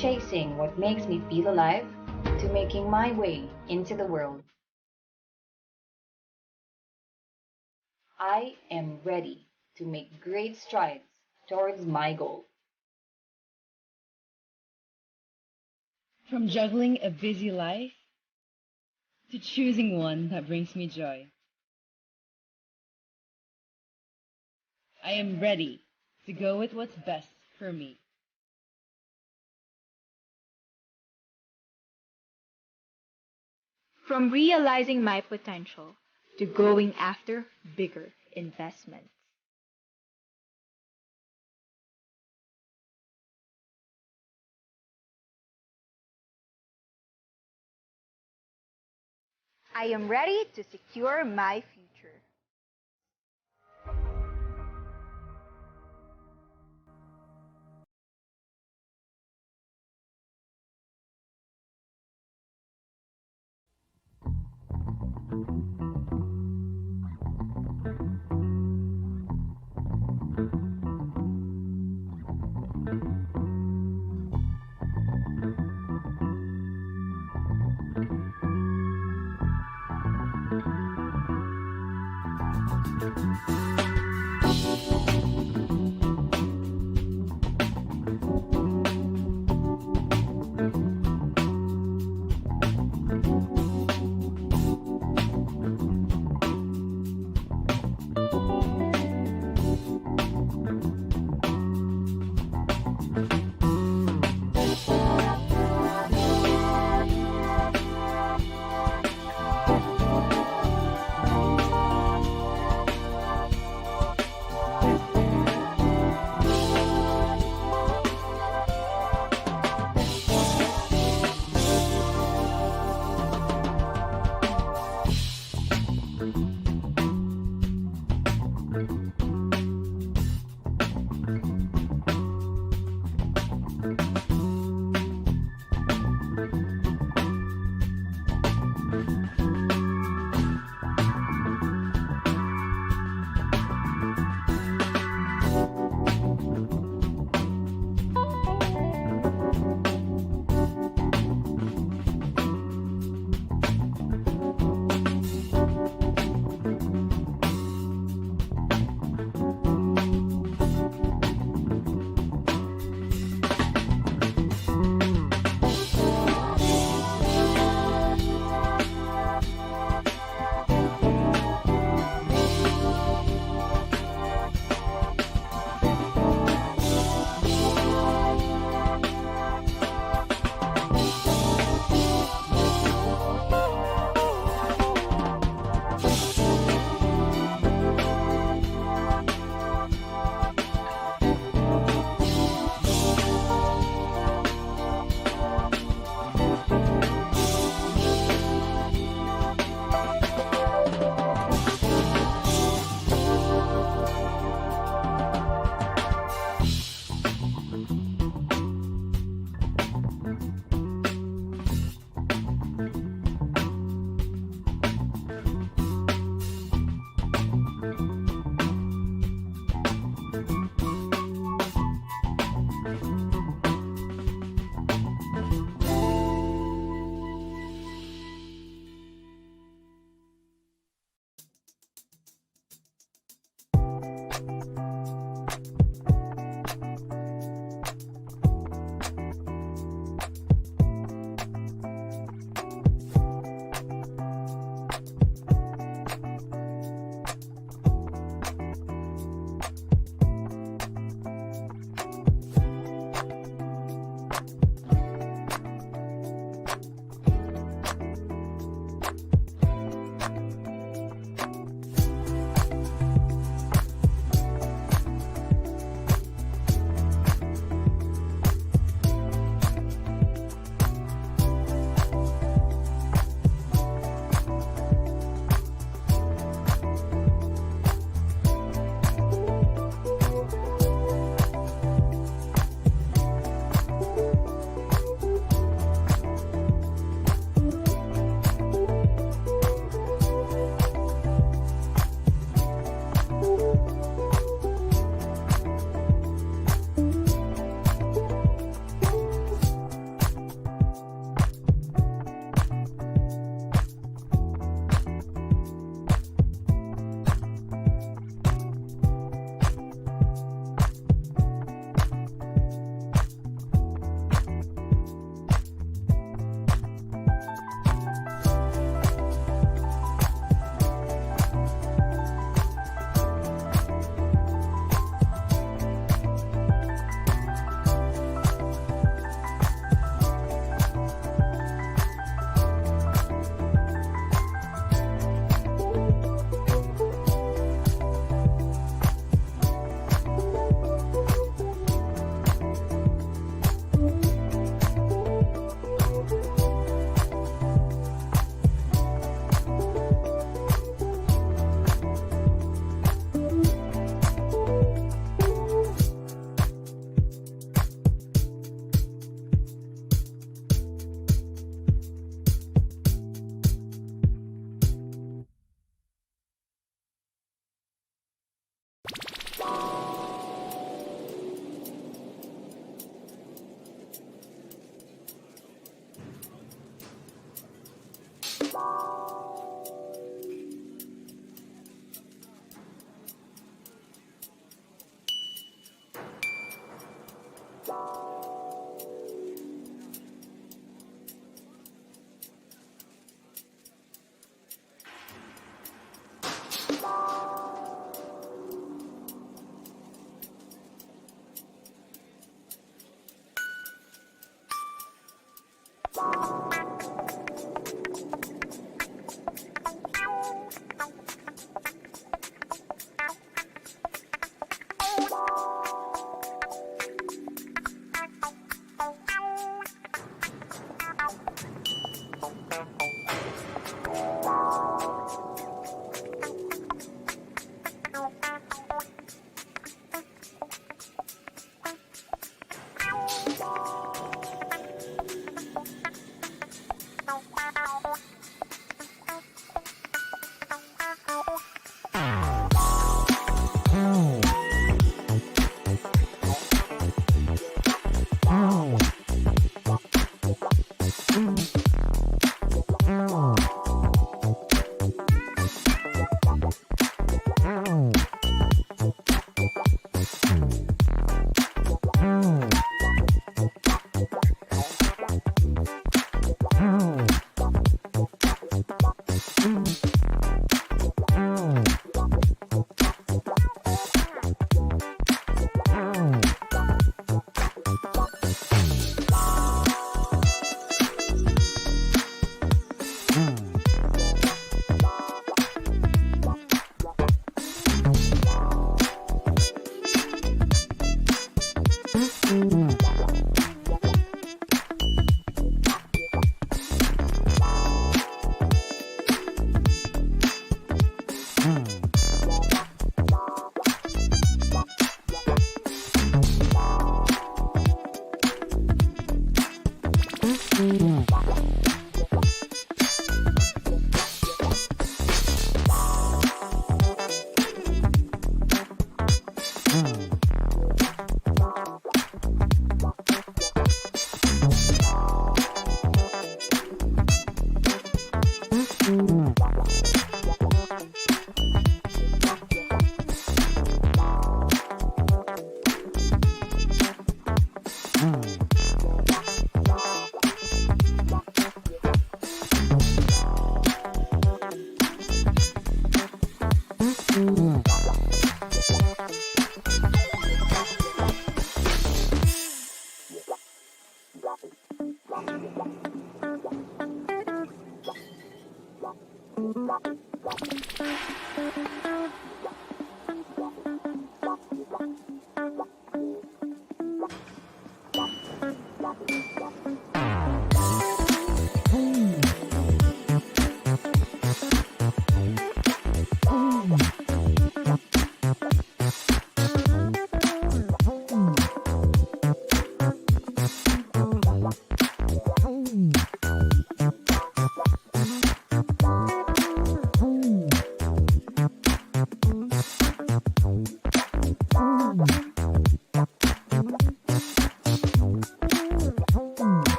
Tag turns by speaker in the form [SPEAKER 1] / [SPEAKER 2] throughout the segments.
[SPEAKER 1] chasing what makes me feel alive to making my way into the world. I am ready to make great strides towards my goal.
[SPEAKER 2] From juggling a busy life to choosing one that brings me joy, I am ready to go with what's best for me.
[SPEAKER 3] From realizing my potential to going after bigger investments. I am ready to secure my future.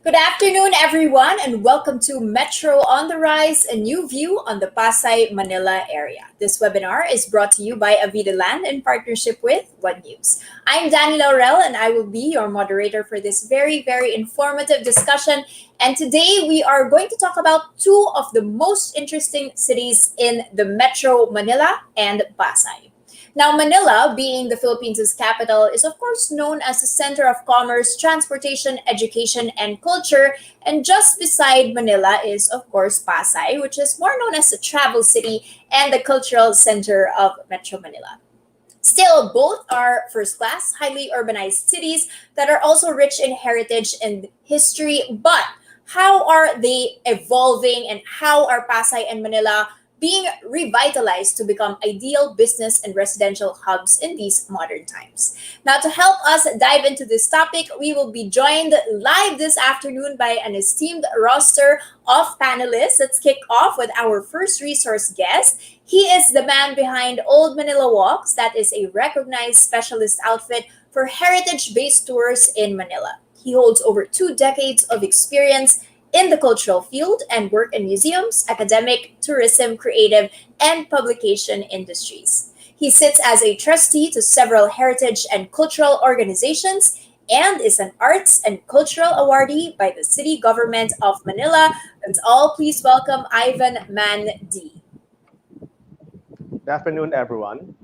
[SPEAKER 4] Good afternoon, everyone, and welcome to Metro on the Rise, a new view on the Pasay, Manila area. This webinar is brought to you by Avida Land in partnership with One News. I'm Danny Laurel, and I will be your moderator for this very, very informative discussion. And today we are going to talk about two of the most interesting cities in the Metro Manila and Pasay. Now, Manila, being the Philippines' capital, is of course known as the center of commerce, transportation, education, and culture. And just beside Manila is, of course, Pasay, which is more known as the travel city and the cultural center of Metro Manila. Still, both are first class, highly urbanized cities that are also rich in heritage and history. But how are they evolving, and how are Pasay and Manila being revitalized to become ideal business and residential hubs in these modern times? Now, to help us dive into this topic, we will be joined live this afternoon by an esteemed roster of panelists. Let's kick off with our first resource guest. He is the man behind Old Manila Walks, that is a recognized specialist outfit for heritage based tours in Manila. He holds over 2 decades of experience in the cultural field and work in museums, academic, tourism, creative, and publication industries. He sits as a trustee to several heritage and cultural organizations and is an arts and cultural awardee by the city government of Manila. Let's all please welcome Ivan Mandi.
[SPEAKER 5] Good afternoon, everyone.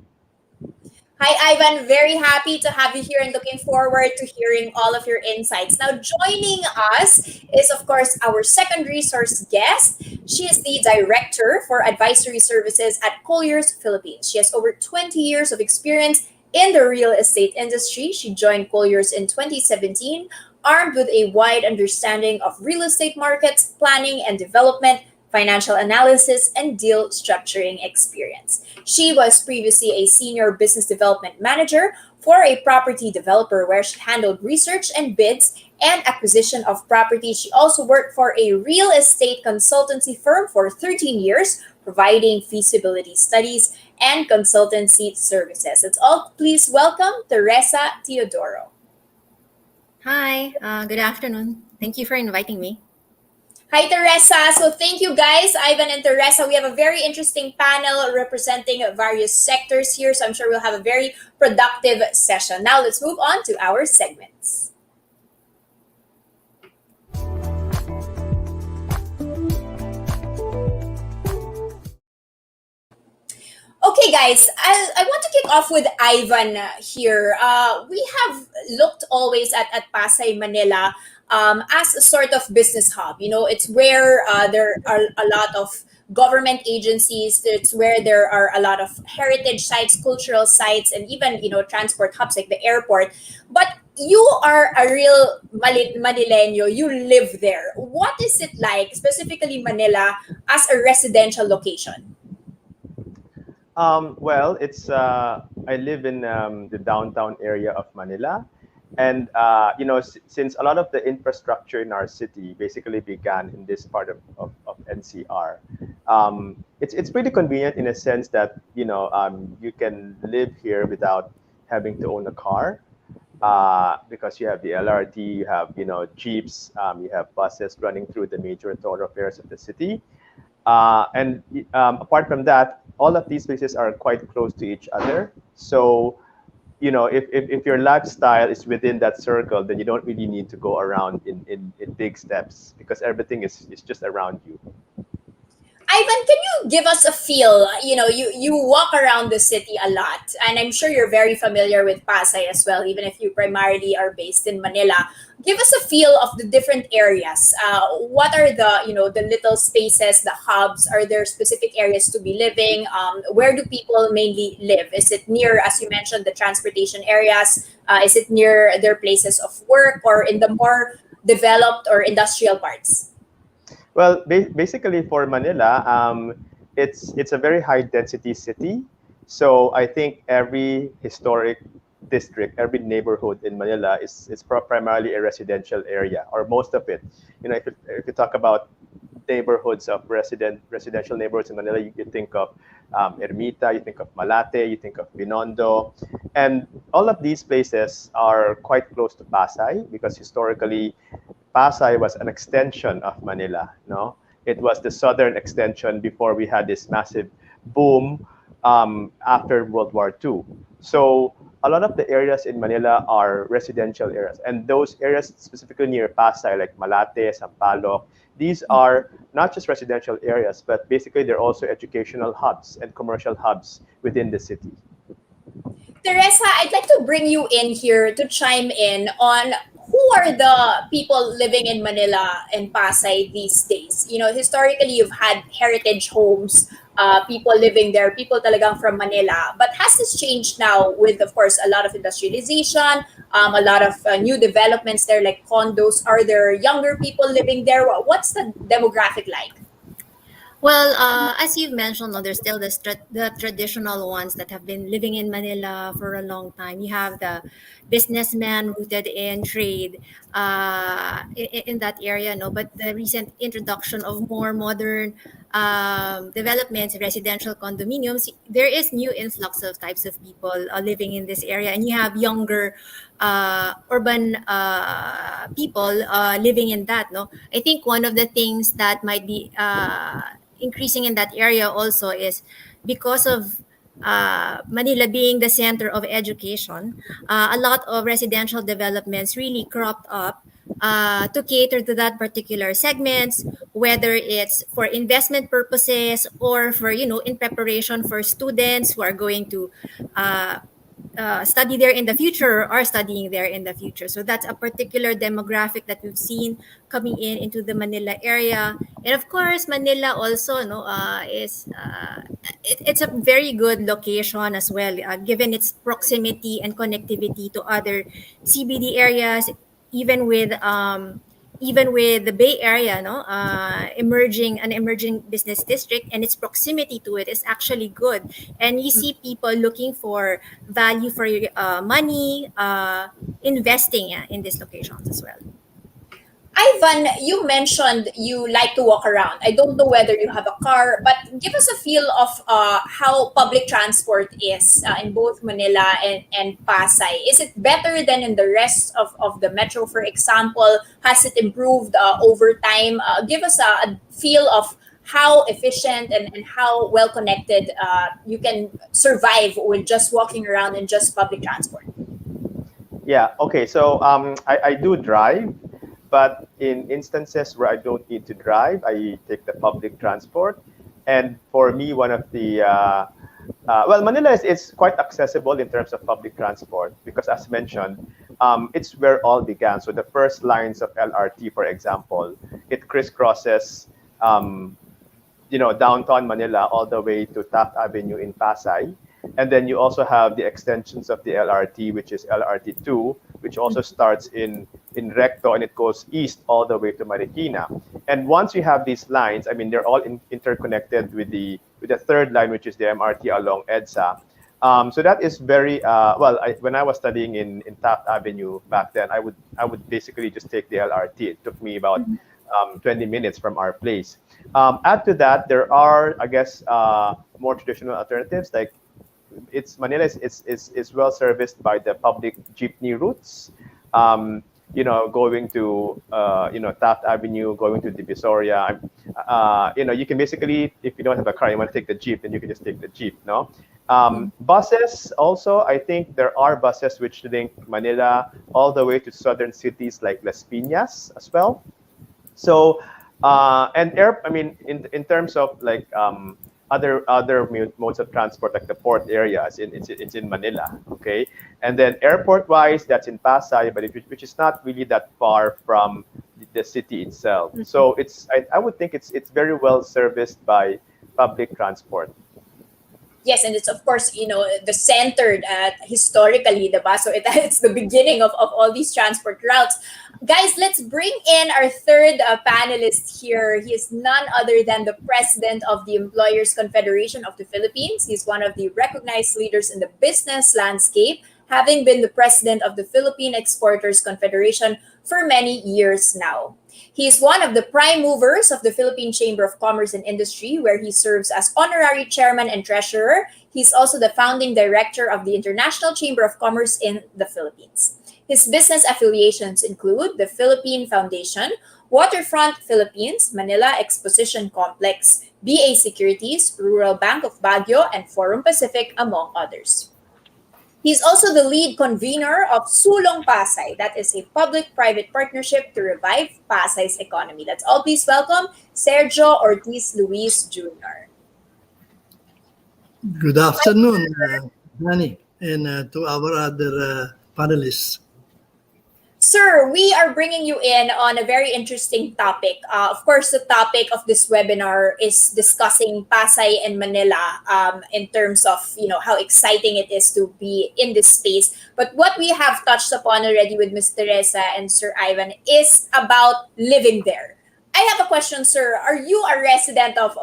[SPEAKER 4] Hi, Ivan. Very happy to have you here and looking forward to hearing all of your insights. Now, joining us is, of course, our second resource guest. She is the Director for Advisory Services at Colliers Philippines. She has over 20 years of experience in the real estate industry. She joined Colliers in 2017, armed with a wide understanding of real estate markets, planning and development, financial analysis, and deal structuring experience. She was previously a senior business development manager for a property developer where she handled research and bids and acquisition of property. She also worked for a real estate consultancy firm for 13 years, providing feasibility studies and consultancy services. Let's all please welcome Teresa Teodoro.
[SPEAKER 6] Hi, good afternoon. Thank you for inviting me.
[SPEAKER 4] Hi, Teresa. So thank you guys, Ivan and Teresa. We have a very interesting panel representing various sectors here. So I'm sure we'll have a very productive session. Now let's move on to our segments. Okay, guys, I want to kick off with Ivan here. We have looked always at Pasay, Manila as a sort of business hub. You know, it's where there are a lot of government agencies. It's where there are a lot of heritage sites, cultural sites, and even, transport hubs like the airport. But you are a real Manileño. You live there. What is it like, specifically Manila, as a residential location?
[SPEAKER 5] Well, it's I live in the downtown area of Manila, and since a lot of the infrastructure in our city basically began in this part of NCR, it's pretty convenient in a sense that you can live here without having to own a car. Because you have the LRT, you have jeeps, you have buses running through the major thoroughfares of the city. And apart from that, all of these places are quite close to each other. So, if your lifestyle is within that circle, then you don't really need to go around in big steps because everything is just around you.
[SPEAKER 4] Ivan, can you give us a feel? You walk around the city a lot, and I'm sure you're very familiar with Pasay as well, even if you primarily are based in Manila. Give us a feel of the different areas. What are the little spaces, the hubs? Are there specific areas to be living? Where do people mainly live? Is it near, as you mentioned, the transportation areas? Is it near their places of work, or in the more developed or industrial parts?
[SPEAKER 5] Well, basically for Manila, it's a very high density city. So I think every historic district, every neighborhood in Manila is primarily a residential area, or most of it. If you talk about neighborhoods of residential neighborhoods in Manila, you think of Ermita, you think of Malate, you think of Binondo, and all of these places are quite close to Pasay because historically Pasay was an extension of Manila. No, it was the southern extension before we had this massive boom after World War II. So a lot of the areas in Manila are residential areas, and those areas specifically near Pasay, like Malate, Sampaloc, these are not just residential areas, but basically they're also educational hubs and commercial hubs within the city.
[SPEAKER 4] Teresa, I'd like to bring you in here to chime in on who are the people living in Manila and Pasay these days. You know, historically, you've had heritage homes, people living there, people talagang from Manila. But has this changed now with, of course, a lot of industrialization, a lot of new developments there, like condos? Are there younger people living there? What's the demographic like?
[SPEAKER 6] Well, as you've mentioned, no, there's still the traditional ones that have been living in Manila for a long time. You have the businessmen rooted in trade in that area, no. But the recent introduction of more modern developments, residential condominiums, there is new influx of types of people living in this area, and you have younger urban people living in that. No, I think one of the things that might be increasing in that area also is because of Manila being the center of education, a lot of residential developments really cropped up to cater to that particular segments, whether it's for investment purposes or for, in preparation for students who are going to uh, study there in the future or are studying there in the future. So that's a particular demographic that we've seen coming in into the Manila area. And of course, Manila also is it's a very good location as well, given its proximity and connectivity to other CBD areas, even with even with the Bay Area, emerging business district, and its proximity to it is actually good. And you see people looking for value for your money, investing in these locations as well.
[SPEAKER 4] Ivan, you mentioned you like to walk around. I don't know whether you have a car, but give us a feel of how public transport is in both Manila and Pasay. Is it better than in the rest of the metro, for example? Has it improved over time? Give us a feel of how efficient and how well connected you can survive with just walking around in just public transport.
[SPEAKER 5] Yeah. Okay. So I do drive, but in instances where I don't need to drive, I take the public transport. And for me, one of the well, Manila is quite accessible in terms of public transport because, as mentioned, it's where all began. So the first lines of LRT, for example, it crisscrosses downtown Manila all the way to Taft Avenue in Pasay. And then you also have the extensions of the LRT, which is LRT2, which also starts in Recto and it goes east all the way to Marikina. And once you have these lines, I mean, they're all interconnected with the third line, which is the MRT along EDSA. So that is very well. When I was studying in Taft Avenue back then, I would basically just take the LRT. It took me about 20 minutes from our place. Add to that, there are, I guess, more traditional alternatives. Like Manila is well serviced by the public jeepney routes. Going to Taft Avenue, going to Divisoria. You can basically, if you don't have a car, you want to take the jeep, then you can just take the jeep. No. Buses also, I think there are buses which link Manila all the way to southern cities like Las Piñas as well. So, and I mean, in terms of like other modes of transport, like the port area, it's in Manila, okay. And then airport wise, that's in Pasay, but which is not really that far from the city itself. So I would think it's very well serviced by public transport.
[SPEAKER 4] Yes, and it's of course the centered historically the bus, so it's the beginning of all these transport routes. Guys, let's bring in our third panelist here. He is none other than the president of the Employers Confederation of the Philippines. He's one of the recognized leaders in the business landscape, having been the president of the Philippine Exporters Confederation for many years now. He is one of the prime movers of the Philippine Chamber of Commerce and Industry, where he serves as honorary chairman and treasurer. He's also the founding director of the International Chamber of Commerce in the Philippines. His business affiliations include the Philippine Foundation, Waterfront Philippines, Manila Exposition Complex, BA Securities, Rural Bank of Baguio, and Forum Pacific, among others. He's also the lead convener of Sulong Pasay. That is a public-private partnership to revive Pasay's economy. Let's all please welcome Sergio Ortiz Luis Jr.
[SPEAKER 7] Good afternoon, Danny, and to our other panelists.
[SPEAKER 4] Sir, we are bringing you in on a very interesting topic. Of course, the topic of this webinar is discussing Pasay and Manila in terms of how exciting it is to be in this space. But what we have touched upon already with Ms. Teresa and Sir Ivan is about living there. I have a question, sir. Are you a resident of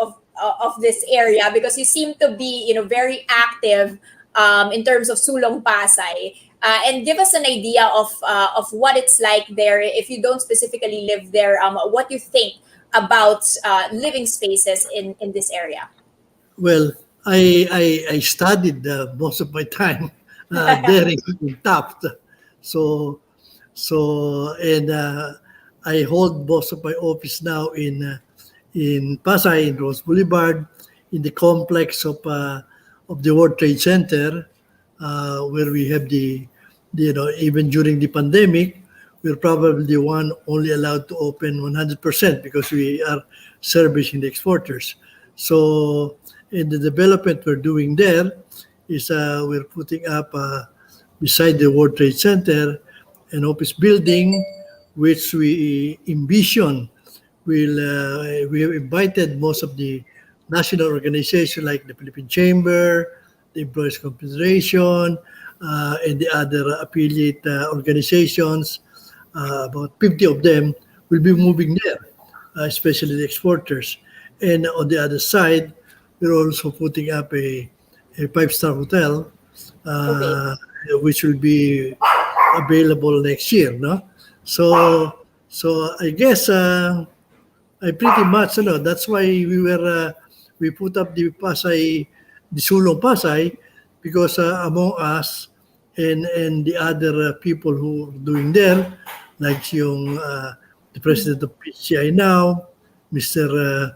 [SPEAKER 4] this area? Because you seem to be very active in terms of Sulong Pasay. And give us an idea of what it's like there. If you don't specifically live there, what you think about living spaces in this area.
[SPEAKER 7] Well, I studied most of my time there in Taft, so and I hold most of my office now in Pasay, in Rose Boulevard, in the complex of the World Trade Center, where we have the even during the pandemic, we're probably the one only allowed to open 100% because we are servicing the exporters. So in the development we're doing there is we're putting up beside the World Trade Center an office building which we envision will we have invited most of the national organizations like the Philippine Chamber, the Employees Confederation, and the other affiliate organizations. About 50 of them will be moving there, especially the exporters. And on the other side, we're also putting up a five-star hotel, which will be available next year. No, so I guess I pretty much that's why we put up the Sulong Pasay, because among us and the other people who are doing there, like the president of PCI now, Mr.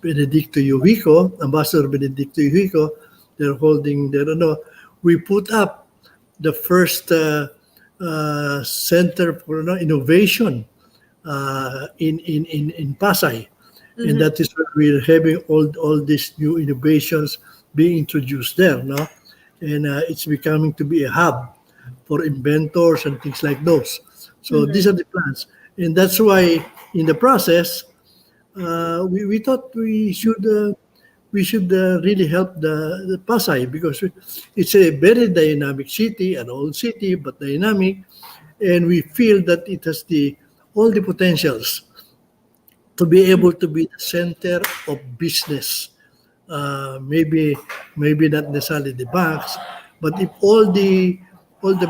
[SPEAKER 7] Benedicto Yuhico, Ambassador Benedicto Yuhico, they're holding their, we put up the first center for innovation in Pasay. Mm-hmm. And that is where we're having all these new innovations being introduced there, no? And it's becoming to be a hub for inventors and things like those. So these are the plans. And that's why in the process, we thought we should really help the Pasay, because it's a very dynamic city, an old city, but dynamic. And we feel that it has all the potentials to be able to be the center of business. Maybe not necessarily the banks, but if all the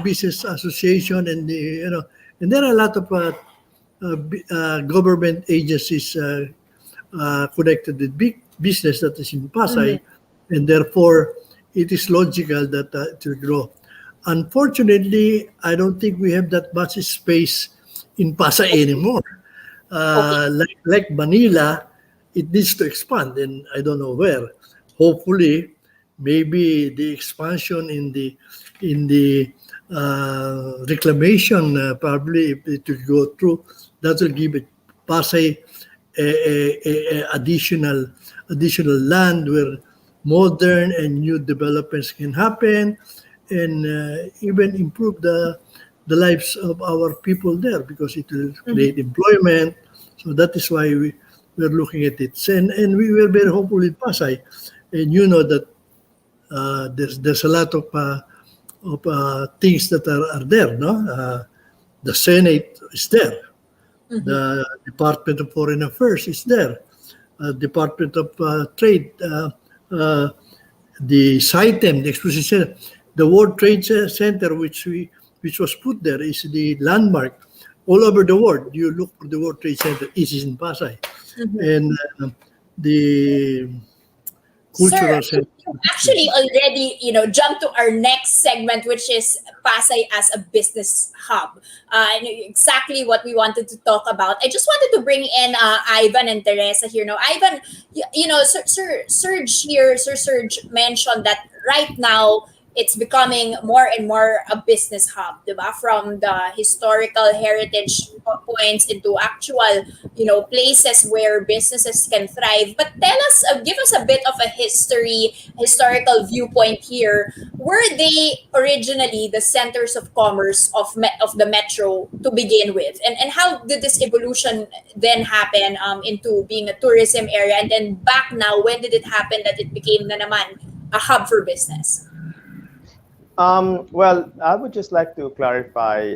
[SPEAKER 7] business association and and there are a lot of government agencies connected with big business that is in Pasay, and therefore it is logical that it will grow. Unfortunately, I don't think we have that much space in Pasay anymore. Like Manila, it needs to expand, and I don't know where. Hopefully, maybe the expansion in the reclamation, probably if it will go through, that will give it Pasay a additional land where modern and new developments can happen, and even improve the lives of our people there, because it will create employment. So that is why we're looking at it. And we were very hopeful in Pasay. And you know that there's a lot of things that are there, no? The Senate is there. The Department of Foreign Affairs is there. Department of Trade, the SITEM, the Exposition, the World Trade Center, which was put there, is the landmark all over the world. You look for the World Trade Center, it is in Pasay. And
[SPEAKER 4] Sir,
[SPEAKER 7] cultural center.
[SPEAKER 4] you actually already, jumped to our next segment, which is Pasay as a business hub. And exactly what we wanted to talk about. I just wanted to bring in Ivan and Teresa here. Now, Ivan, Sir Serge mentioned that right now it's becoming more and more a business hub, diba? From the historical heritage points into actual, places where businesses can thrive. But tell us, give us a bit of a historical viewpoint here. Were they originally the centers of commerce of the metro to begin with, and how did this evolution then happen into being a tourism area, and then back now, when did it happen that it became na naman a hub for business?
[SPEAKER 5] Well, I would just like to clarify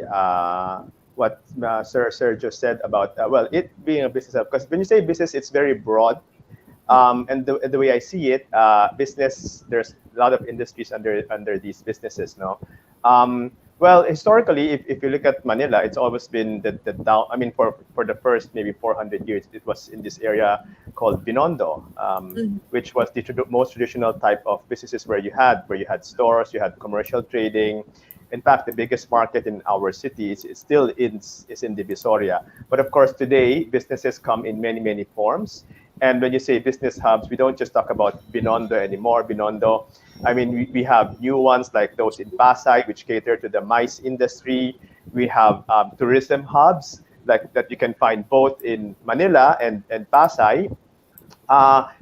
[SPEAKER 5] what Sir Sergio said about well, it being a business hub. Because when you say business, it's very broad. And the way I see it, business, there's a lot of industries under these businesses. No, well, historically, if you look at Manila, it's always been the down. I mean, for the first maybe 400 years, it was in this area called Binondo, which was the most traditional type of businesses where you had stores, you had commercial trading. In fact, the biggest market in our city is still is in Divisoria. But of course, today businesses come in many forms. And when you say business hubs, we don't just talk about Binondo anymore. Binondo, I mean, we have new ones like those in Pasay, which cater to the MICE industry. We have tourism hubs like that you can find both in Manila and Pasay.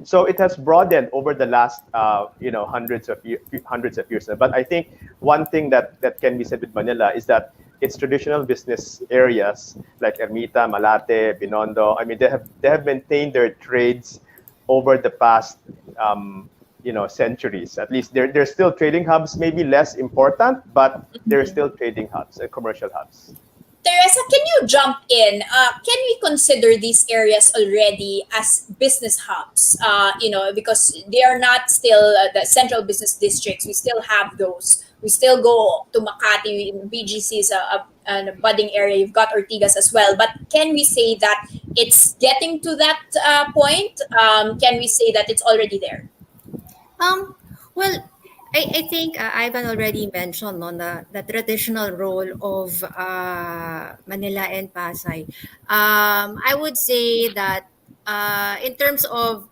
[SPEAKER 5] So it has broadened over the last, hundreds of years. But I think one thing that can be said with Manila is that its traditional business areas like Ermita, Malate, Binondo, I mean, they have maintained their trades over the past, centuries. At least they're still trading hubs, maybe less important, but they're still trading hubs and commercial hubs.
[SPEAKER 4] Teresa, can you jump in? Can we consider these areas already as business hubs? Because they are not still the central business districts. We still have those. We still go to Makati. BGC is a budding area. You've got Ortigas as well. But can we say that it's getting to that point? Can we say that it's already there?
[SPEAKER 6] Well, I think Ivan already mentioned on the traditional role of Manila and Pasay. I would say that in terms of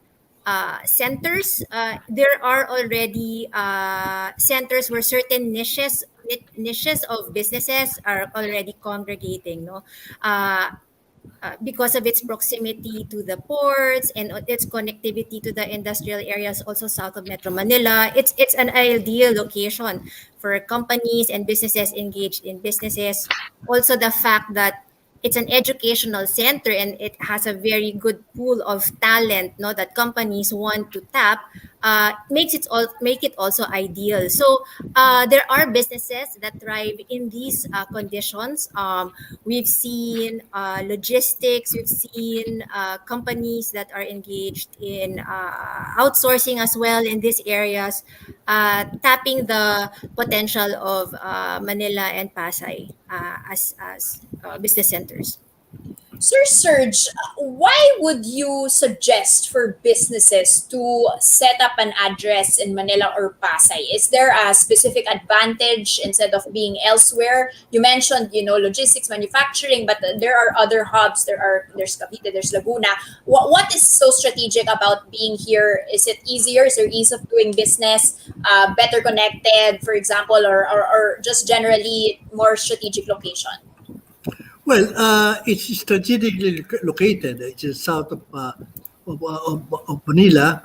[SPEAKER 6] centers, there are already centers where certain niches of businesses are already congregating. No, because of its proximity to the ports and its connectivity to the industrial areas also south of Metro Manila, it's an ideal location for companies and businesses engaged in businesses. Also, the fact that it's an educational center and it has a very good pool of talent, no, that companies want to tap, make it also ideal. So there are businesses that thrive in these conditions. We've seen logistics, we've seen companies that are engaged in outsourcing as well in these areas, tapping the potential of Manila and Pasay as business centers.
[SPEAKER 4] Sir Serge, why would you suggest for businesses to set up an address in Manila or Pasay? Is there a specific advantage instead of being elsewhere? You mentioned, logistics, manufacturing, but there are other hubs. There's Cavite, there's Laguna. What is so strategic about being here? Is it easier? Is there ease of doing business? Better connected, for example, or just generally more strategic location?
[SPEAKER 7] Well, it's strategically located. It's just south of Manila.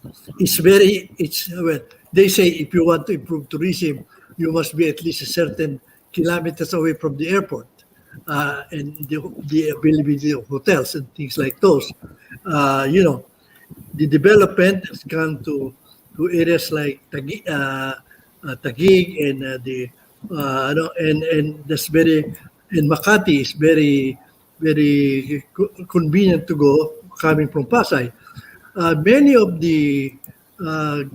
[SPEAKER 7] Well, they say if you want to improve tourism, you must be at least a certain kilometers away from the airport and the availability of hotels and things like those. The development has gone to areas like Taguig and and that's very, and Makati is very convenient to go coming from Pasay. Many of the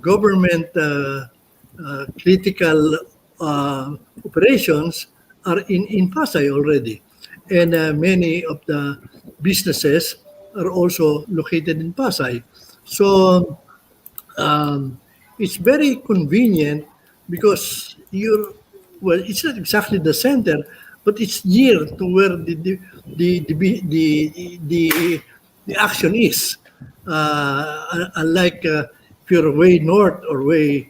[SPEAKER 7] government critical operations are in Pasay already, and many of the businesses are also located in Pasay. So um, it's very convenient because you're, well, it's not exactly the center, but it's near to where the action is. Unlike if you're way north or way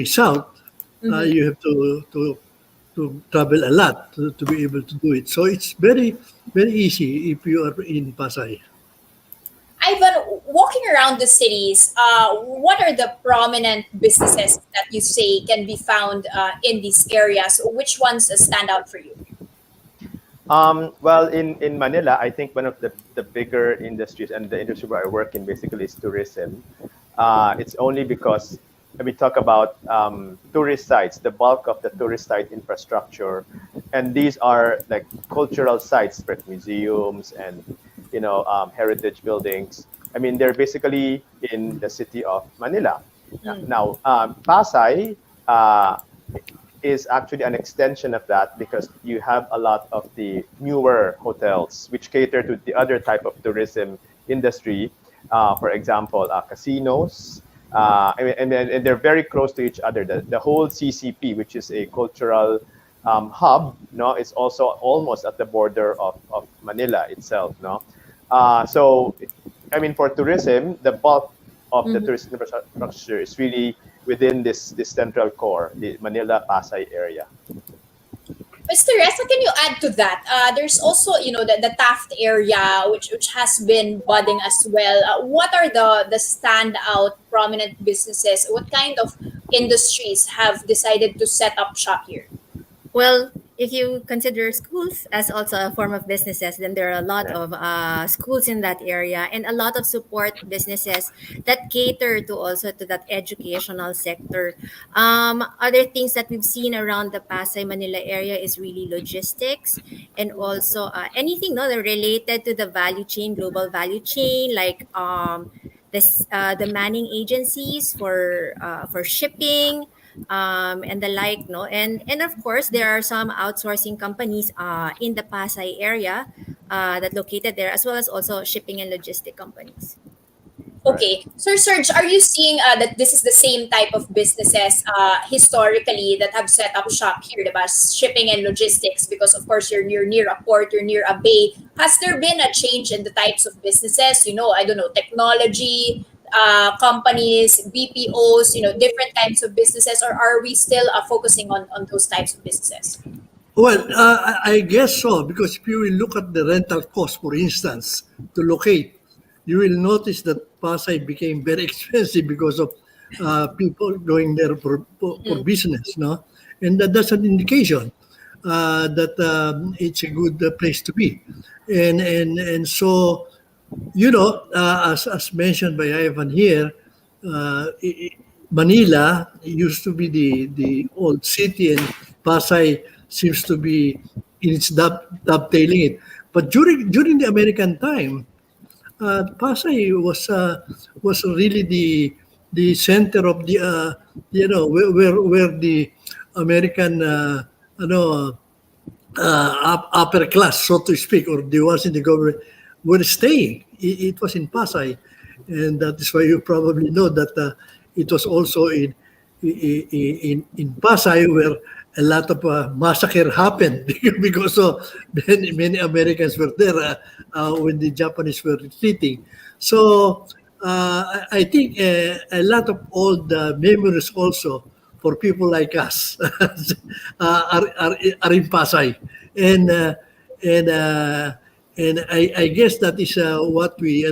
[SPEAKER 7] south, you have to travel a lot to be able to do it. So it's very easy if you are in Pasay.
[SPEAKER 4] Ivan, walking around the cities, what are the prominent businesses that you say can be found in these areas? Which ones stand out for you?
[SPEAKER 5] Well, in Manila, I think one of the bigger industries and the industry where I work in basically is tourism. It's only because when we talk about tourist sites, the bulk of the tourist site infrastructure, and these are like cultural sites, like museums and heritage buildings. I mean, they're basically in the city of Manila. Now, Pasay is actually an extension of that because you have a lot of the newer hotels which cater to the other type of tourism industry. For example, casinos. And they're very close to each other. The whole CCP, which is a cultural hub, no, is also almost at the border of Manila itself, no. So, I mean, for tourism, the bulk of the tourist infrastructure is really within this central core, the Manila Pasay area.
[SPEAKER 4] Mr. Reza, can you add to that? There's also, the Taft area, which has been budding as well. What are the standout prominent businesses? What kind of industries have decided to set up shop here?
[SPEAKER 6] Well, if you consider schools as also a form of businesses, then there are a lot
[SPEAKER 5] Yeah.
[SPEAKER 6] of schools in that area and a lot of support businesses that cater to also to that educational sector. Other things that we've seen around the Pasay Manila area is really logistics and also anything no, that related to the value chain, global value chain, like the manning agencies for shipping and the like no and of course there are some outsourcing companies in the Pasay area that located there as well as also shipping and logistic companies.
[SPEAKER 5] Right.
[SPEAKER 4] Okay, Sir Serge, are you seeing that this is the same type of businesses historically that have set up shop here, diba? Shipping and logistics, because of course you're near a port, you're near a bay. Has there been a change in the types of businesses? I don't know, technology companies, BPOs, different types of businesses, or are we still focusing on those types of businesses?
[SPEAKER 7] Well, I guess so, because if you will look at the rental cost, for instance, to locate, you will notice that Pasay became very expensive because of people going there for business, no? And that's an indication that it's a good place to be. And so, as mentioned by Ivan here, Manila used to be the old city, and Pasay seems to be in its dovetailing it. But during the American time, Pasay was really the center of the where the American upper class, so to speak, or the ones in the government were staying. It was in Pasay, and that is why you probably know that it was also in Pasay where a lot of massacre happened because many Americans were there when the Japanese were retreating. So I think a lot of old memories also for people like us are in Pasay, and uh, and uh, and I guess that is what we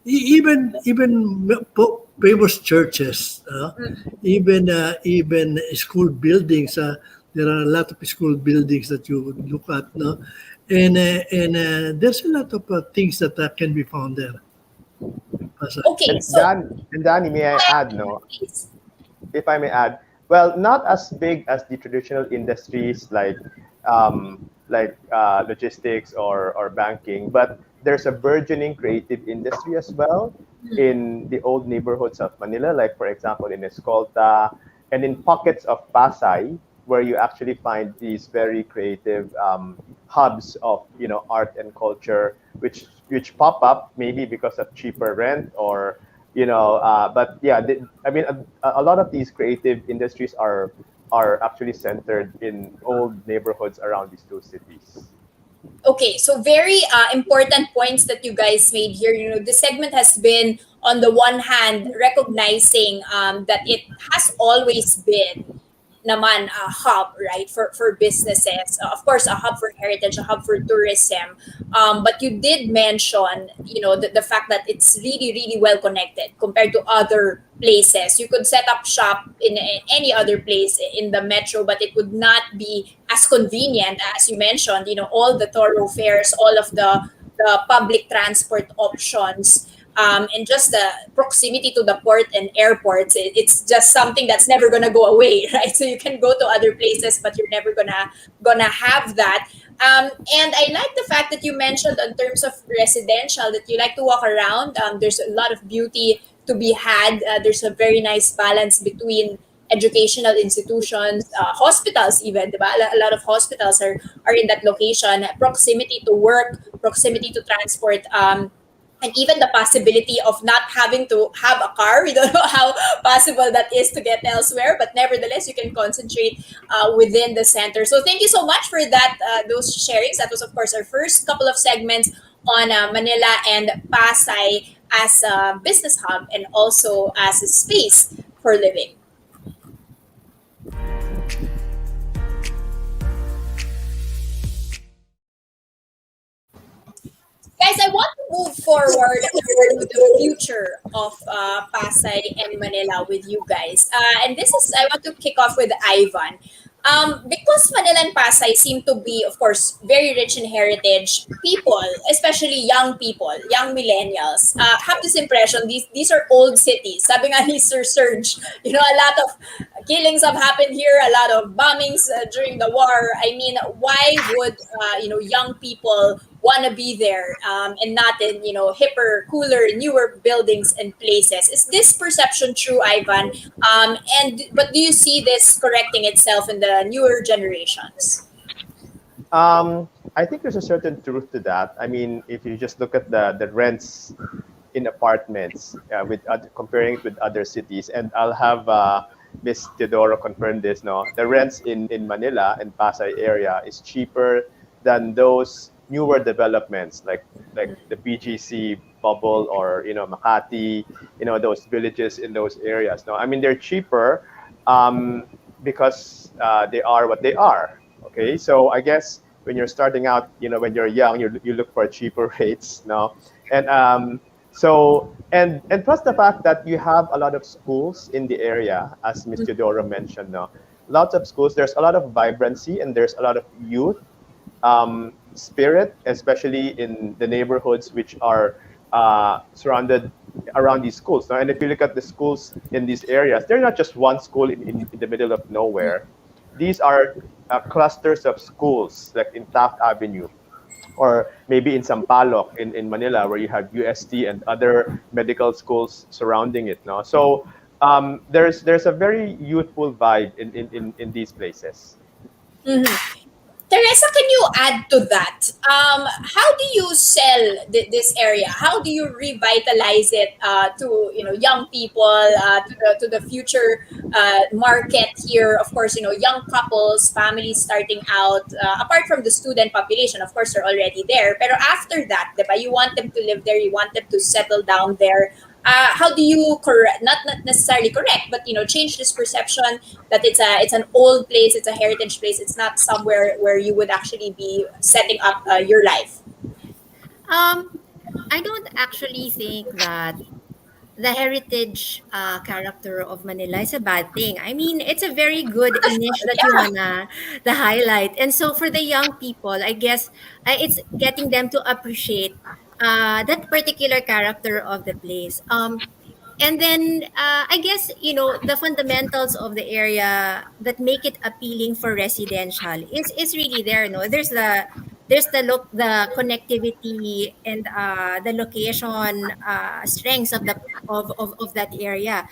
[SPEAKER 7] even famous churches, even school buildings. There are a lot of school buildings that you would look at, no, and there's a lot of things that can be found there in Pasay.
[SPEAKER 4] Okay,
[SPEAKER 5] And
[SPEAKER 4] so
[SPEAKER 5] Danny, may I add, no?
[SPEAKER 4] please.
[SPEAKER 5] If I may add, well, not as big as the traditional industries like logistics or banking, but there's a burgeoning creative industry as well in the old neighborhoods of Manila, like for example in Escolta and in pockets of Pasay, where you actually find these very creative hubs of art and culture, which pop up maybe because of cheaper rent or But yeah, I mean, a lot of these creative industries are actually centered in old neighborhoods around these two cities.
[SPEAKER 4] Okay, so very important points that you guys made here. The segment has been, on the one hand, recognizing that it has always been naman a hub, right, for businesses. Of course, a hub for heritage, a hub for tourism. But you did mention, the fact that it's really, really well connected compared to other places. You could set up shop in any other place in the metro, but it would not be as convenient as you mentioned. All the thoroughfares, all of the public transport options, and just the proximity to the port and airports, it's just something that's never gonna go away, right? So you can go to other places, but you're never gonna have that. And I like the fact that you mentioned, in terms of residential, that you like to walk around. There's a lot of beauty to be had. There's a very nice balance between educational institutions, hospitals, even, diba? A lot of hospitals are in that location. Proximity to work, proximity to transport, and even the possibility of not having to have a car. We don't know how possible that is to get elsewhere, but nevertheless, you can concentrate within the center. So thank you so much for that, those sharings. That was, of course, our first couple of segments on Manila and Pasay as a business hub and also as a space for living. Guys, I want to move forward to the future of Pasay and Manila with you guys. And this is, I want to kick off with Ivan. Because Manila and Pasay seem to be, of course, very rich in heritage, people, especially young people, young millennials, have this impression these are old cities. Sabi nga ni Sir Surge, a lot of killings have happened here, a lot of bombings during the war. I mean, why would young people want to be there, and not in hipper, cooler, newer buildings and places? Is this perception true, Ivan? And but do you see this correcting itself in the newer generations?
[SPEAKER 5] I think there's a certain truth to that. I mean, if you just look at the rents in apartments, comparing it with other cities, and I'll have Miss Teodoro confirm this. No, the rents in Manila and Pasay area is cheaper than those newer developments like the BGC bubble, or Makati, those villages in those areas. No, I mean, they're cheaper because they are what they are. Okay, so I guess when you're starting out, when you're young, you look for cheaper rates. No, and and plus the fact that you have a lot of schools in the area, as Ms. Teodoro mentioned. No, lots of schools. There's a lot of vibrancy and there's a lot of youth spirit, especially in the neighborhoods which are surrounded around these schools. Now, and if you look at the schools in these areas, they're not just one school in the middle of nowhere. These are clusters of schools, like in Taft Avenue, or maybe in Sampaloc in Manila, where you have UST and other medical schools surrounding it. No, so there's a very youthful vibe in these places.
[SPEAKER 4] Mhm. Teresa, can you add to that? How do you sell this area? How do you revitalize it to young people, to the future market here? Of course, young couples, families starting out. Apart from the student population, of course, they're already there. But after that, diba, you want them to live there. You want them to settle down there. How do you correct? Not necessarily correct, but change this perception that it's an old place, it's a heritage place, it's not somewhere where you would actually be setting up your life.
[SPEAKER 6] Um, I don't actually think that the heritage character of Manila is a bad thing. I mean, it's a very good niche that you
[SPEAKER 4] Yeah.
[SPEAKER 6] wanna the highlight. And so for the young people, I guess it's getting them to appreciate that particular character of the place. And then I guess the fundamentals of the area that make it appealing for residential is really there. No, there's the connectivity and the location strengths of that area.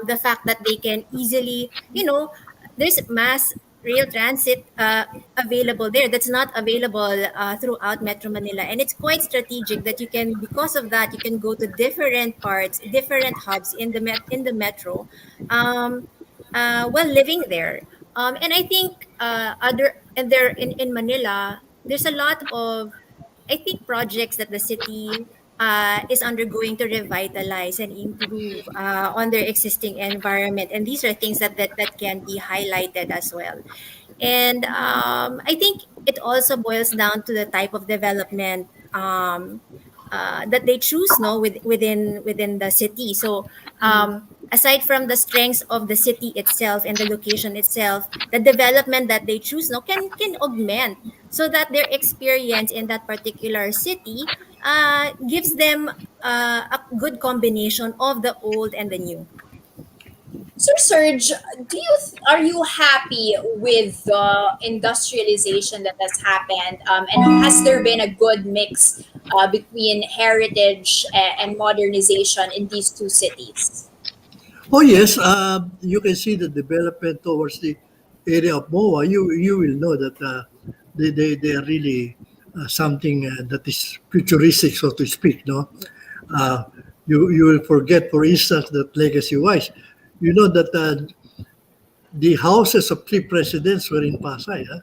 [SPEAKER 6] The fact that they can easily there's mass. rail transit available there that's not available throughout Metro Manila. And it's quite strategic that you can, because of that, you can go to different parts, different hubs in the in the metro, um, while living there. And I think other and there in Manila, there's a lot of, I think, projects that the city is undergoing to revitalize and improve on their existing environment. And these are things that can be highlighted as well. And I think it also boils down to the type of development that they choose, no, within the city. So aside from the strengths of the city itself and the location itself, the development that they choose, no, can augment, so that their experience in that particular city gives them a good combination of the old and the new.
[SPEAKER 4] Sir Serge, are you happy with the industrialization that has happened? And has there been a good mix between heritage and modernization in these two cities?
[SPEAKER 7] Oh yes, you can see the development towards the area of MOA. You will know that they are really something that is futuristic, so to speak. No, uh, you will forget, for instance, that legacy-wise, you know that the houses of three presidents were in Pasay. Huh?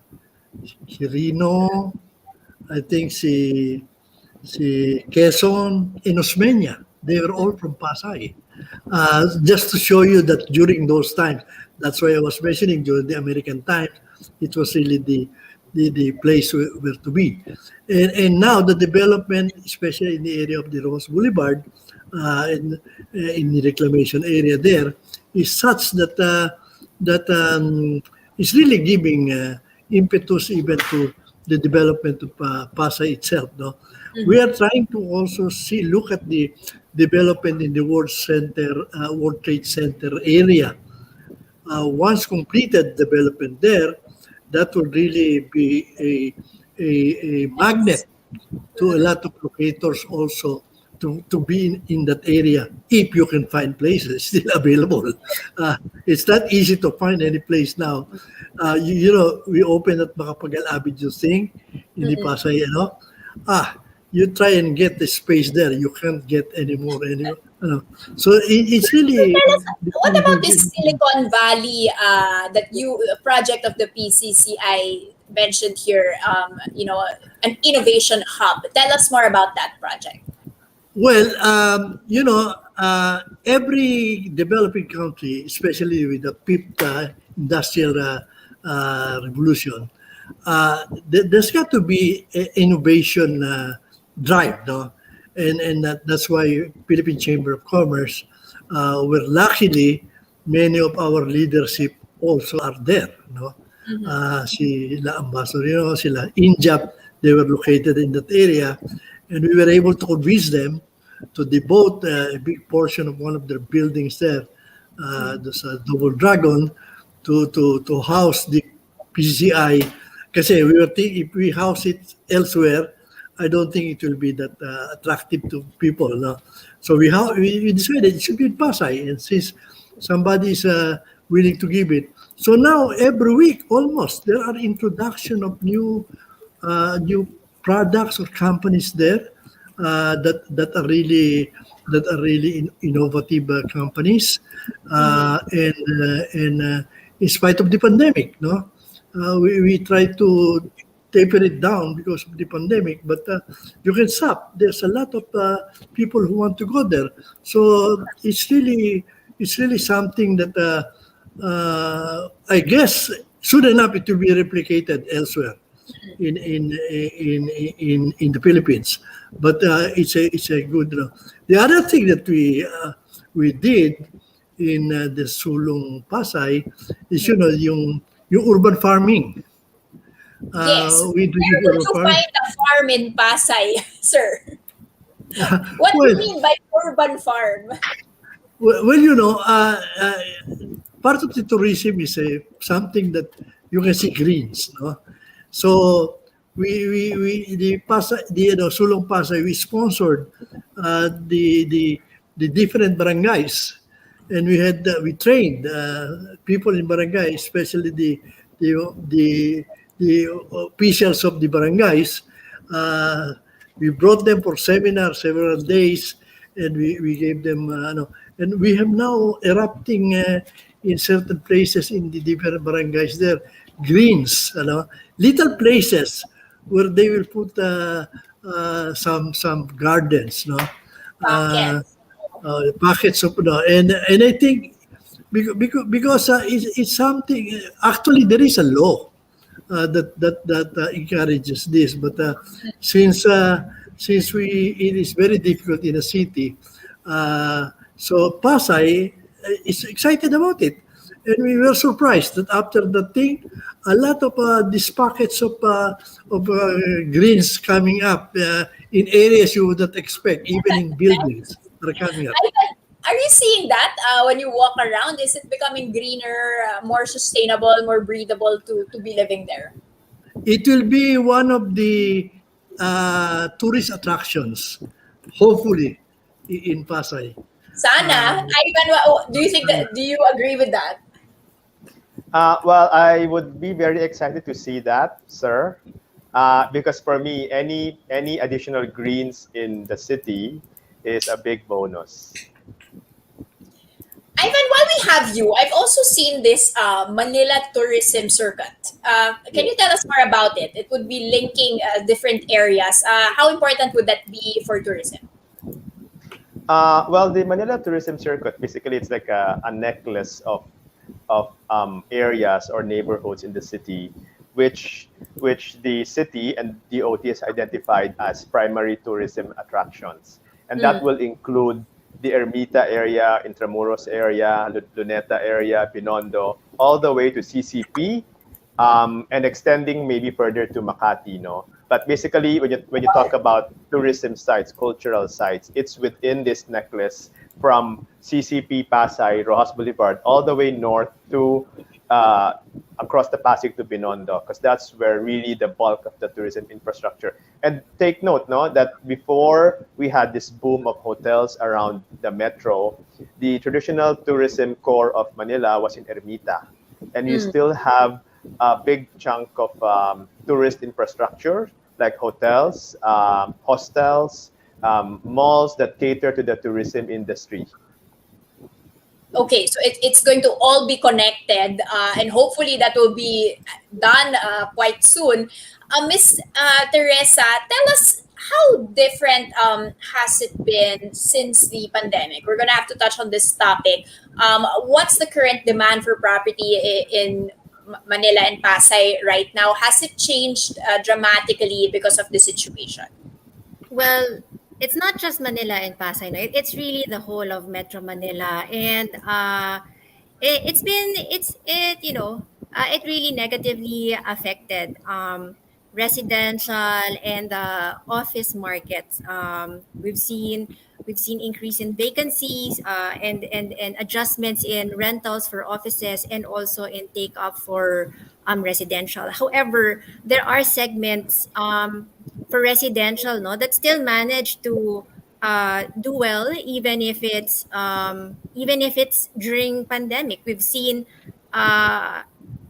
[SPEAKER 7] Quirino, I think si Quezon, and Osmeña. They were all from Pasay. Just to show you that during those times, that's why I was mentioning during the American times, it was really the place where to be. And now the development, especially in the area of the Rose Boulevard, in the reclamation area there, is such that is really giving impetus even to the development of Pasay itself. No, we are trying to also look at the development in the World Trade Center area. Once completed development there, that will really be a magnet to a lot of locators also to be in that area if you can find places still available. It's not easy to find any place now. You know, we open at Makapagal Avenue thing in the Pasay, you know. You try and get the space there, you can't get any more. So it's really
[SPEAKER 4] Tell us, what about this Silicon Valley that you project of the PCCI mentioned here? An innovation hub. Tell us more about that project.
[SPEAKER 7] well, every developing country, especially with the fifth industrial revolution, there's got to be innovation drive, no? And that's why Philippine Chamber of Commerce, where luckily many of our leadership also are there, no? Sila Ambassador, sila Injap, they were located in that area, and we were able to convince them to devote a big portion of one of their buildings there, there's a Double Dragon, to house the PCI. Kasi we were if we house it elsewhere, I don't think it will be that attractive to people. No? So we decided it should be in Pasay, and since somebody is willing to give it, so now every week almost there are introduction of new products or companies there that are really innovative companies, and in spite of the pandemic, no, we try to taper it down because of the pandemic, but you can stop. There's a lot of people who want to go there, so it's really something that I guess soon enough it will be replicated elsewhere in the Philippines. But it's a good. The other thing that we did in the Sulong Pasay is yung urban farming.
[SPEAKER 4] Yes.
[SPEAKER 7] We do
[SPEAKER 4] Where would
[SPEAKER 7] urban
[SPEAKER 4] you
[SPEAKER 7] farming.
[SPEAKER 4] find a farm in Pasay, sir? What do you
[SPEAKER 7] Well,
[SPEAKER 4] mean by urban farm?
[SPEAKER 7] well, part of the tourism is something that you can see greens, no? So the Pasay, Sulong Pasay, we sponsored the different barangays, and we trained people in barangay, especially the the officials of the barangays. Uh, we brought them for seminar several days, and we gave them and we have now erupting in certain places in the different barangays there greens, little places where they will put some gardens, uh,
[SPEAKER 4] Pockets.
[SPEAKER 7] packets of and I think because it's something. Actually, there is a law that encourages this, but since since we it is very difficult in a city, so Pasay is excited about it, and we were surprised that after the thing, a lot of these packets of greens coming up in areas you would not expect, even in buildings, are coming up.
[SPEAKER 4] Are you seeing that when you walk around? Is it becoming greener, more sustainable, more breathable to be living there?
[SPEAKER 7] It will be one of the tourist attractions, hopefully, in Pasay.
[SPEAKER 4] Sana.
[SPEAKER 7] Uh,
[SPEAKER 4] Ivan, do you think that? Do you agree with that?
[SPEAKER 5] Well, I would be very excited to see that, sir, because for me, any additional greens in the city is a big bonus.
[SPEAKER 4] Ivan, while we have you, I've also seen this Manila tourism circuit. Can you tell us more about it? It would be linking different areas. How important would that be for tourism?
[SPEAKER 5] Well, the Manila Tourism Circuit, basically, it's like a necklace of areas or neighborhoods in the city, which the city and DOT has identified as primary tourism attractions, and that
[SPEAKER 4] Mm.
[SPEAKER 5] will include the Ermita area, Intramuros area, Luneta area, Binondo, all the way to CCP, and extending maybe further to Makati, no? But basically, when you talk about tourism sites, cultural sites, it's within this necklace from CCP, Pasay, Rojas Boulevard, all the way north to uh, across the Pasig to Binondo, because that's where really the bulk of the tourism infrastructure. And take note, no, that before we had this boom of hotels around the metro, the traditional tourism core of Manila was in Ermita, and you
[SPEAKER 4] Mm.
[SPEAKER 5] still have a big chunk of tourist infrastructure like hotels, hostels, malls that cater to the tourism industry.
[SPEAKER 4] Okay, so it's going to all be connected, and hopefully that will be done quite soon. Miss Teresa, tell us how different has it been since the pandemic? We're gonna have to touch on this topic. What's the current demand for property in Manila and Pasay right now? Has it changed dramatically because of the situation?
[SPEAKER 6] Well, it's not just Manila and Pasay, no? It's really the whole of Metro Manila, and it really negatively affected residential and office markets. We've seen increase in vacancies, and adjustments in rentals for offices, and also in take up for residential. However, there are segments for residential, no, that still manage to do well, even if it's during pandemic. We've seen uh,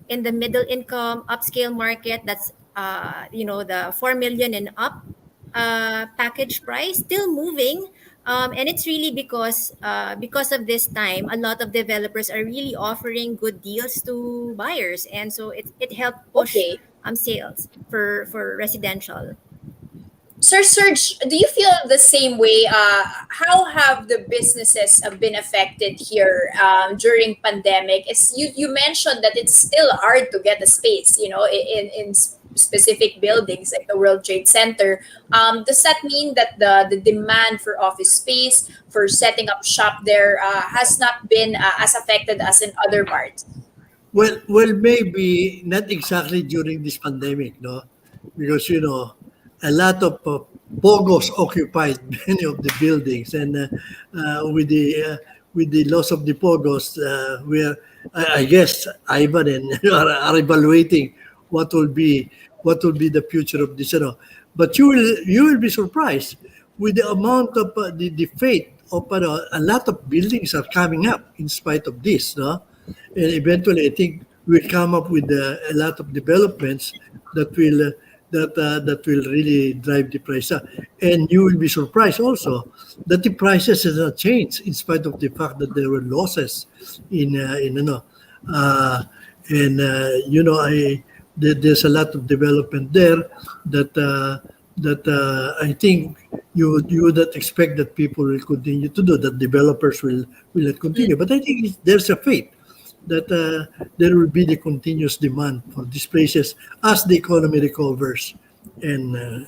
[SPEAKER 6] in the middle income upscale market, that's the 4 million and up package price still moving. And it's really because of this time, a lot of developers are really offering good deals to buyers, and so it helped push
[SPEAKER 4] Okay.
[SPEAKER 6] sales for residential.
[SPEAKER 4] Sir Serge, do you feel the same way? How have the businesses been affected here during pandemic? Is you mentioned that it's still hard to get a space, in specific buildings like the World Trade Center. Does that mean that the demand for office space for setting up shop there has not been as affected as in other parts?
[SPEAKER 7] well, maybe not exactly during this pandemic, no, because a lot of pogos occupied many of the buildings, and with the loss of the pogos, I guess Ivan and are evaluating what will be the future of this. But you will be surprised with the amount of the fate of a lot of buildings are coming up in spite of this, no, and eventually I think will come up with a lot of developments that will that will really drive the price up. And you will be surprised also that the prices has not changed in spite of the fact that there were losses in uh, and there's a lot of development there that I think you would not expect that people will continue to do, that developers will not continue. But I think there's a faith that there will be the continuous demand for these places as the economy recovers and,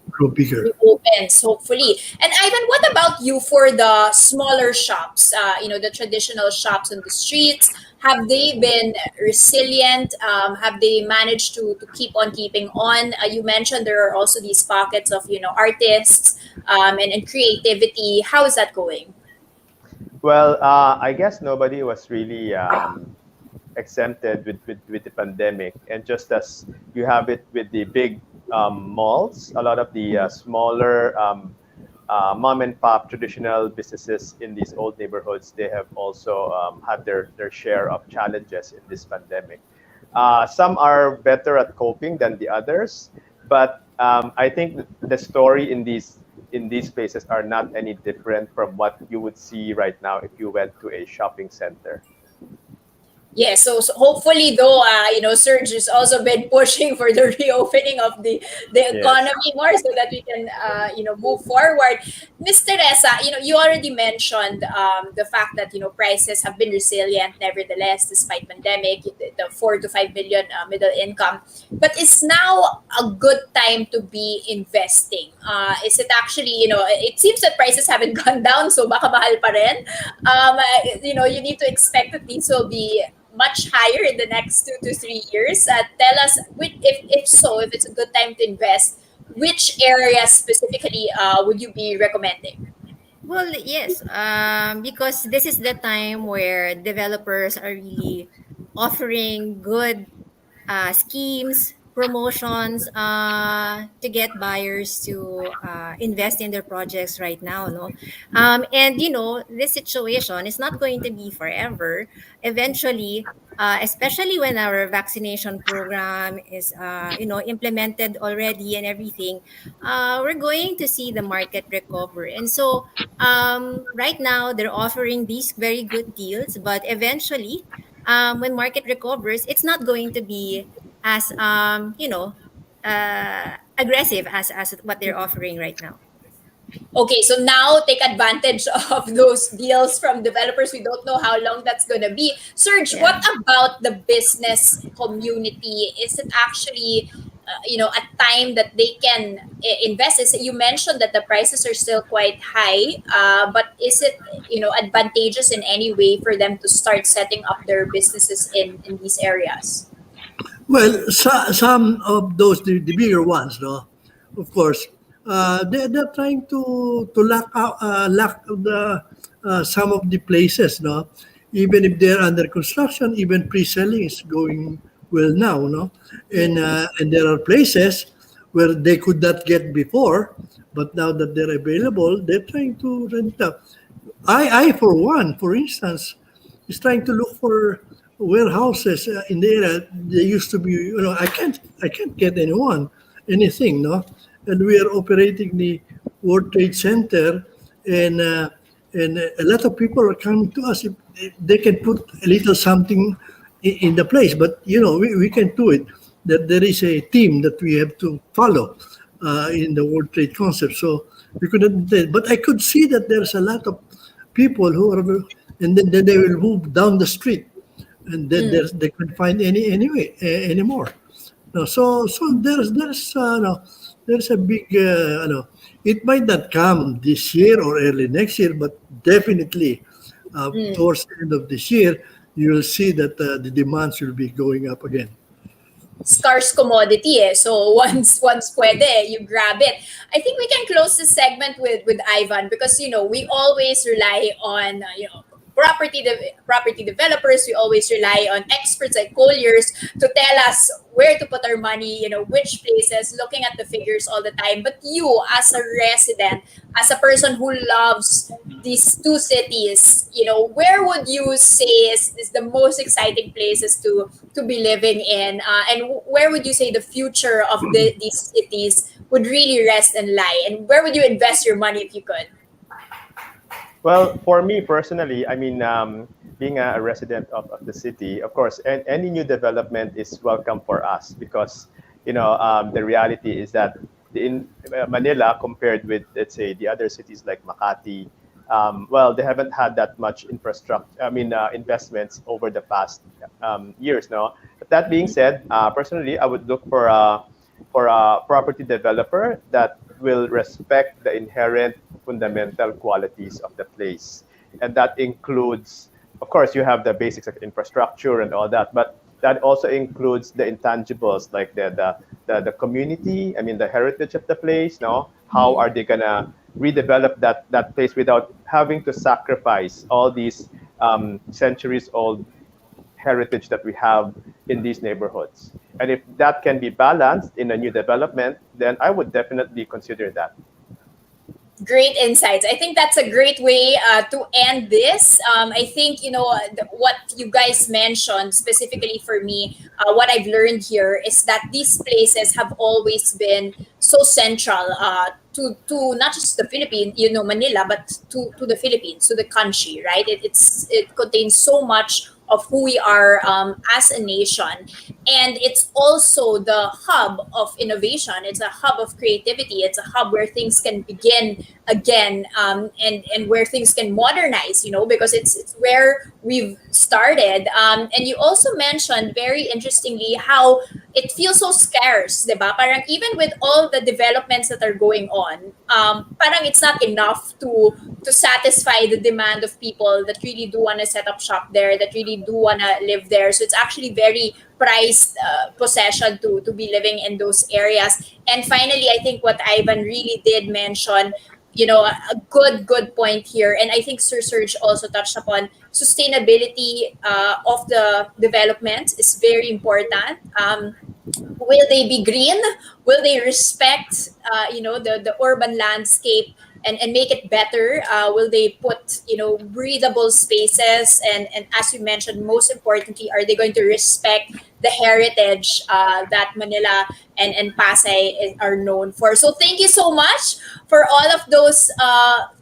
[SPEAKER 7] grow bigger.
[SPEAKER 4] Reopens, hopefully. And Ivan, what about you for the smaller shops? The traditional shops on the streets. Have they been resilient? Have they managed to keep on keeping on? You mentioned there are also these pockets of artists and creativity. How is that going?
[SPEAKER 5] Well, I guess nobody was really exempted with the pandemic. And just as you have it with the big malls, a lot of the smaller mom and pop traditional businesses in these old neighborhoods, they have also had their share of challenges in this pandemic. Some are better at coping than the others, but I think the story in these places are not any different from what you would see right now if you went to a shopping center.
[SPEAKER 4] Yeah, so hopefully though, Serge has also been pushing for the reopening of the
[SPEAKER 5] Yes.
[SPEAKER 4] economy more so that we can, move forward. Miss Teresa, you already mentioned the fact that, prices have been resilient nevertheless despite pandemic, the 4 to 5 million middle income. But is now a good time to be investing? Is it actually, it seems that prices haven't gone down, so baka mahal pa rin. You need to expect that these will be much higher in the next 2 to 3 years. Tell us, if so, if it's a good time to invest, which areas specifically would you be recommending?
[SPEAKER 6] Well, yes, because this is the time where developers are really offering good schemes, promotions to get buyers to invest in their projects right now. No, and this situation is not going to be forever. Eventually, especially when our vaccination program is implemented already and everything, we're going to see the market recover. And so right now they're offering these very good deals, but eventually when market recovers, it's not going to be as aggressive as what they're offering right now.
[SPEAKER 4] Okay, so now take advantage of those deals from developers. We don't know how long that's going to be. Serge, what
[SPEAKER 6] Yeah.
[SPEAKER 4] about the business community? Is it actually, a time that they can invest? You mentioned that the prices are still quite high, but is it, advantageous in any way for them to start setting up their businesses in these areas?
[SPEAKER 7] Well, some of those the bigger ones, no, of course, they're trying to lock the some of the places, no, even if they're under construction, even pre-selling is going well now, no, and there are places where they could not get before, but now that they're available, they're trying to rent out. I for one, for instance, is trying to look for warehouses in the area. There used to be, I can't get anything, no. And we are operating the World Trade Center, and a lot of people are coming to us if they can put a little something in the place. But we can do it. That there is a team that we have to follow in the World Trade concept. So we couldn't. But I could see that there's a lot of people who are, and then they will move down the street, and then they couldn't find anyway anymore. No, so no, there's a big no. It might not come this year or early next year, but definitely towards the end of this year, you will see that the demands will be going up again.
[SPEAKER 4] Scarce commodity so once pwede you grab it. I think we can close this segment with Ivan because we always rely on property developers, we always rely on experts like Colliers to tell us where to put our money, which places, looking at the figures all the time. But you, as a resident, as a person who loves these two cities, where would you say is the most exciting places to be living in, and where would you say the future of these cities would really rest and lie, and where would you invest your money if you could?
[SPEAKER 5] Well, for me personally, I mean, being a resident of the city, of course, any new development is welcome for us because, the reality is that in Manila, compared with, let's say, the other cities like Makati, well, they haven't had that much infrastructure, investments over the past years, no? But that being said, personally, I would look for a property developer that will respect the inherent fundamental qualities of the place. And that includes, of course, you have the basics like infrastructure and all that, but that also includes the intangibles like the community, I mean, the heritage of the place, no? How are they gonna redevelop that place without having to sacrifice all these centuries old heritage that we have in these neighborhoods? And if that can be balanced in a new development, then I would definitely consider that.
[SPEAKER 4] Great insights. I think that's a great way to end this. I think, what you guys mentioned specifically for me, what I've learned here is that these places have always been so central to not just the Philippines, Manila, but to the Philippines, to the country, right? It contains so much of who we are as a nation. And it's also the hub of innovation. It's a hub of creativity. It's a hub where things can begin again, and where things can modernize, because it's where we've started. And you also mentioned very interestingly how it feels so scarce, diba? Parang even with all the developments that are going on, parang it's not enough to satisfy the demand of people that really do want to set up shop there, that really do want to live there. So it's actually very prized possession to be living in those areas. And finally, I think what Ivan really did mention, a good point here, and I think Sir Serge also touched upon sustainability of the development is very important. Will they be green? Will they respect, the urban landscape and make it better? Will they put, breathable spaces? And as you mentioned, most importantly, are they going to respect the heritage that Manila and Pasay are known for? So thank you so much for all of those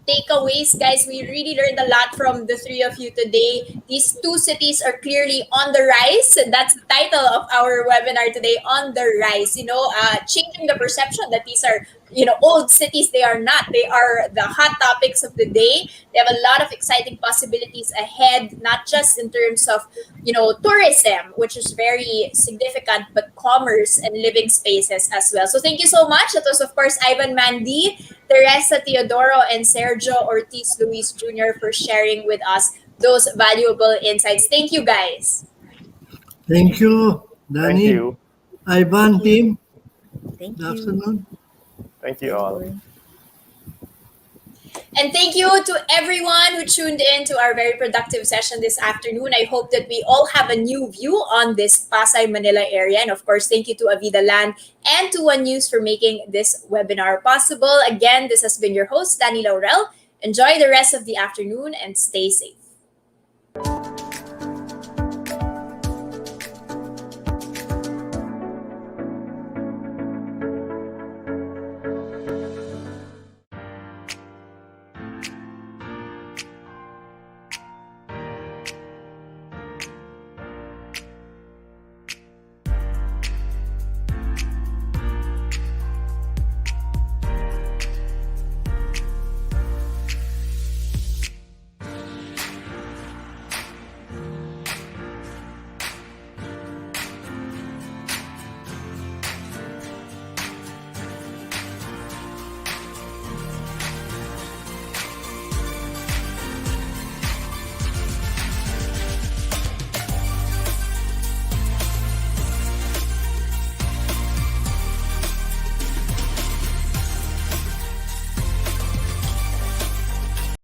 [SPEAKER 4] takeaways, guys. We really learned a lot from the three of you today. These two cities are clearly on the rise. That's the title of our webinar today, On the Rise. Changing the perception that these are, old cities. They are not. They are the hot topics of the day. They have a lot of exciting possibilities ahead, not just in terms of, tourism, which is very significant, but commerce and living spaces as well. So thank you so much. That was, of course, Ivan Mandi, Teresa Teodoro, and Sergio Ortiz Luis Jr. for sharing with us those valuable insights. Thank you, guys.
[SPEAKER 7] Thank you,
[SPEAKER 5] Thank
[SPEAKER 7] Danny.
[SPEAKER 5] you.
[SPEAKER 7] Ivan, team.
[SPEAKER 6] Thank
[SPEAKER 7] Good
[SPEAKER 6] you.
[SPEAKER 7] afternoon.
[SPEAKER 5] Thank you all.
[SPEAKER 4] And thank you to everyone who tuned in to our very productive session this afternoon. I hope that we all have a new view on this Pasay Manila area. And of course, thank you to Avida Land and to One News for making this webinar possible. Again, this has been your host, Danny Laurel. Enjoy the rest of the afternoon and stay safe.